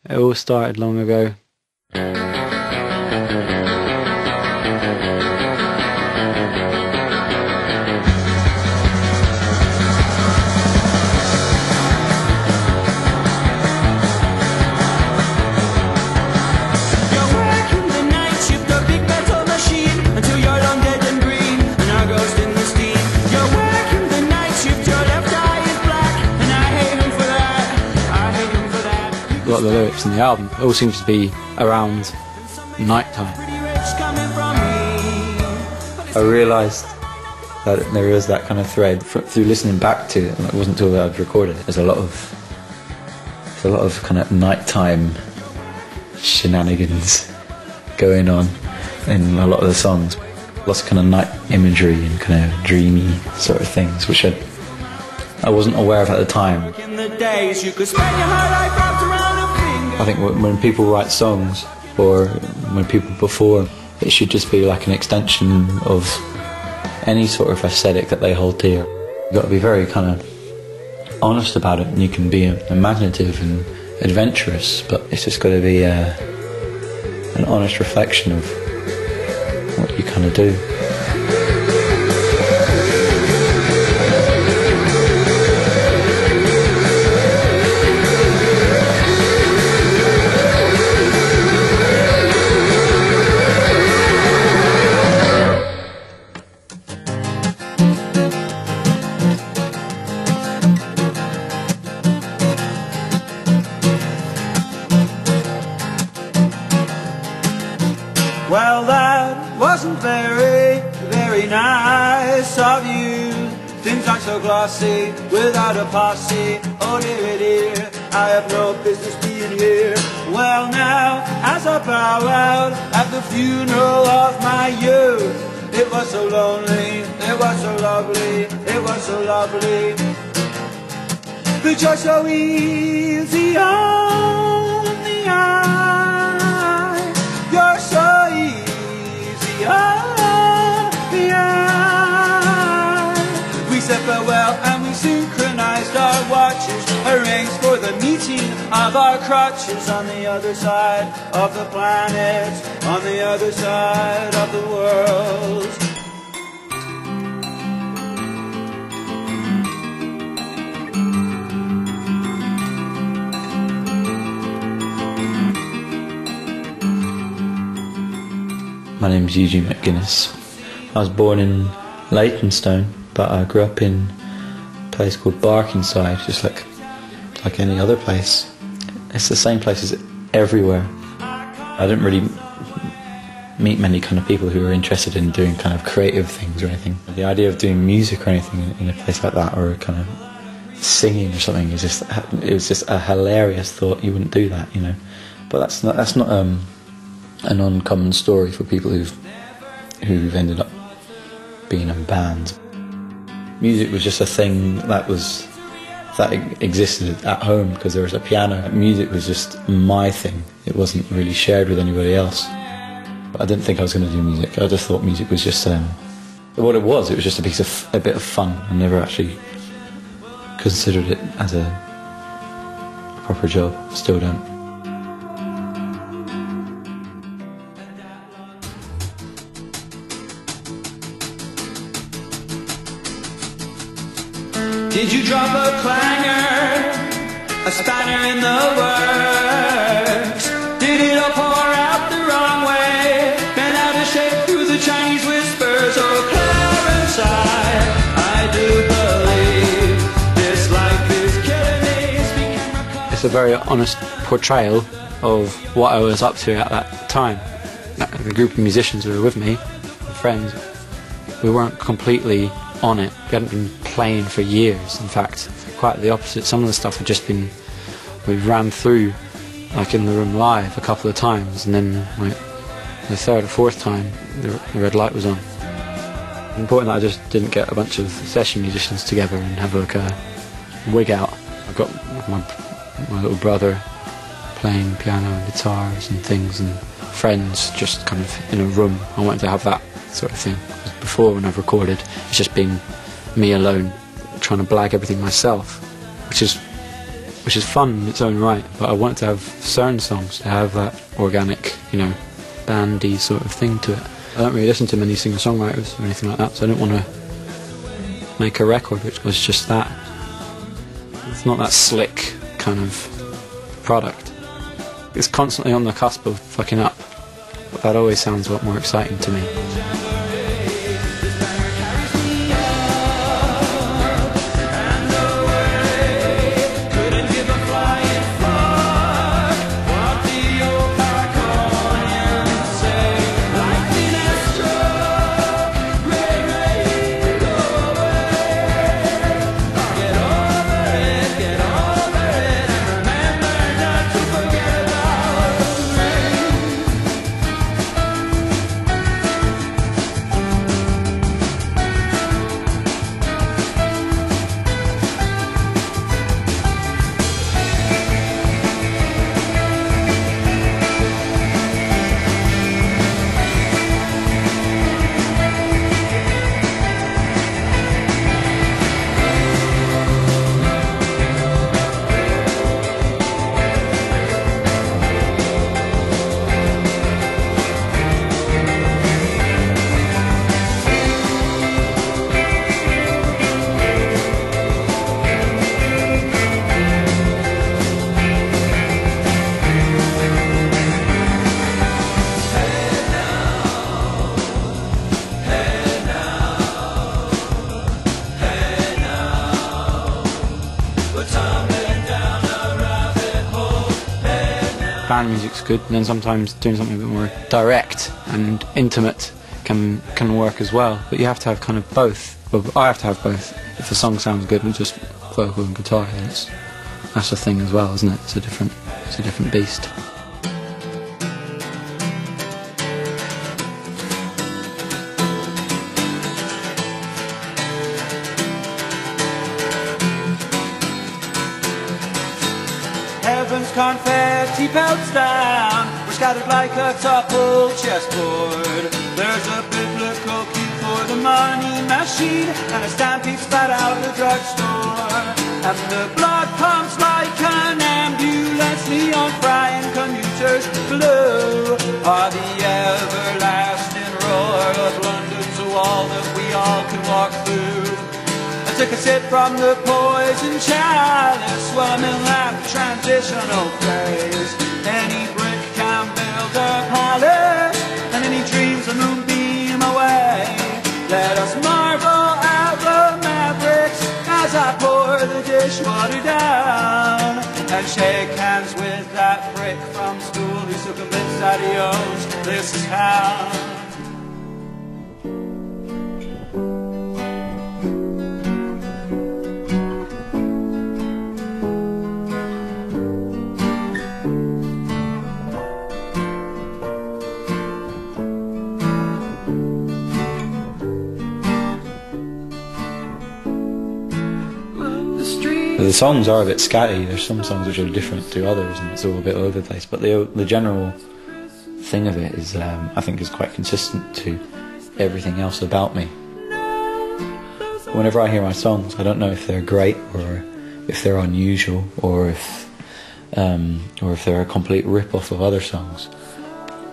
It all started long ago. A lot of the lyrics in the album, it all seems to be around night time. I realised that there is that kind of thread through listening back to it, and it wasn't until I'd recorded it. There's a lot of kind of nighttime shenanigans going on in a lot of the songs. Lots of kind of night imagery and kind of dreamy sort of things, which I wasn't aware of at the time. I think when people write songs, or when people perform, it should just be like an extension of any sort of aesthetic that they hold dear. You've got to be very kind of honest about it, and you can be imaginative and adventurous, but it's just got to be an honest reflection of what you kind of do. Well, that wasn't very nice of you. Things aren't so glossy without a posse. Oh dear, dear, I have no business being here. Well now, as I bow out at the funeral of my youth, it was so lonely, it was so lovely, it was so lovely. The joy so easy on the eye. You're so easy on the eye. We said farewell and we synchronized our watches, arranged for the meeting of our crotches on the other side of the planet, on the other side of the world. My name's Eugene McGuinness. I was born in Leytonstone, but I grew up in a place called Barkingside, just like any other place. It's the same place as everywhere. I didn't really meet many kind of people who were interested in doing kind of creative things or anything. The idea of doing music or anything in a place like that, or kind of singing or something, it was just a hilarious thought. You wouldn't do that, you know. But that's not an uncommon story for people who've ended up being in bands. Music was just a thing that existed at home because there was a piano. Music was just my thing. It wasn't really shared with anybody else. But I didn't think I was going to do music. I just thought music was just what it was. It was just a bit of fun. I never actually considered it as a proper job. Still don't. Did you drop a clanger, a spanner in the works? Did it all pour out the wrong way, bent out of shape through the Chinese whispers? Oh, Clarence, I do believe this life is killing me. It's a very honest portrayal of what I was up to at that time. The group of musicians who were with me, my friends, we weren't completely on it. We hadn't been playing for years. In fact, quite the opposite. Some of the stuff had just been, we ran through like in the room live a couple of times, and then like the third or fourth time the red light was on. It's important that I just didn't get a bunch of session musicians together and have like a wig out. I've got my little brother playing piano and guitars and things, and friends just kind of in a room. I wanted to have that sort of thing. Before, when I've recorded, it's just been me alone trying to blag everything myself, which is which is fun in its own right, but I wanted to have certain songs to have that organic, you know, bandy sort of thing to it. I don't really listen to many singer-songwriters or anything like that, so I didn't want to make a record which was just that. It's not that slick kind of product. It's constantly on the cusp of fucking up, but that always sounds a lot more exciting to me. Band music's good, and then sometimes doing something a bit more direct and intimate can work as well. But you have to have kind of both. Well, I have to have both. If a song sounds good with just vocal and guitar, then that's a thing as well, isn't it? It's a different beast. Heaven's confetti pelts down, we're scattered like a toppled chessboard. There's a biblical cue for the money machine, and a stampede spat out the drugstore. And the blood pumps like an ambulance, neon frying commuters blue are the everlasting roar of London's wall that we all can walk through. I took a sip from the poison chalice while I'm in that transitional phase. Any brick can build a palace, and any dream's a moonbeam away. Let us marvel at the mavericks as I pour the dishwater down, and shake hands with that prick from school who's so convinced that he owns this town. The songs are a bit scatty. There's some songs which are different to others, and it's all a bit all over the place. But the general thing of it is, I think, is quite consistent to everything else about me. Whenever I hear my songs, I don't know if they're great or if they're unusual or if they're a complete rip-off of other songs.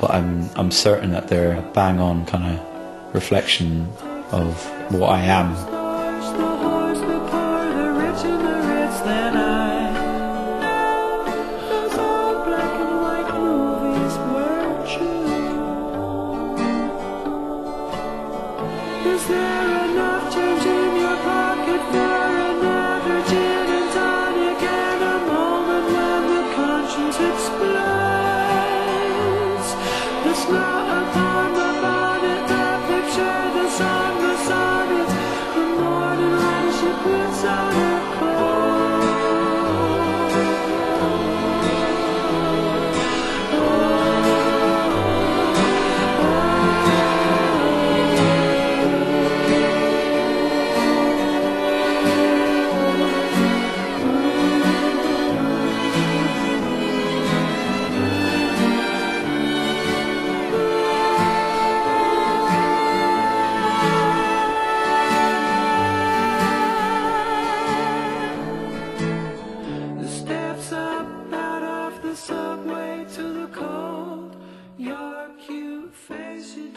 But I'm certain that they're a bang-on kind of reflection of what I am. Is there enough change in your pocket for another gin and tonic and a moment when the conscience explodes? The smell upon the bonnet, the picture, the song, the sonnet. subway to the cold, your cute face, you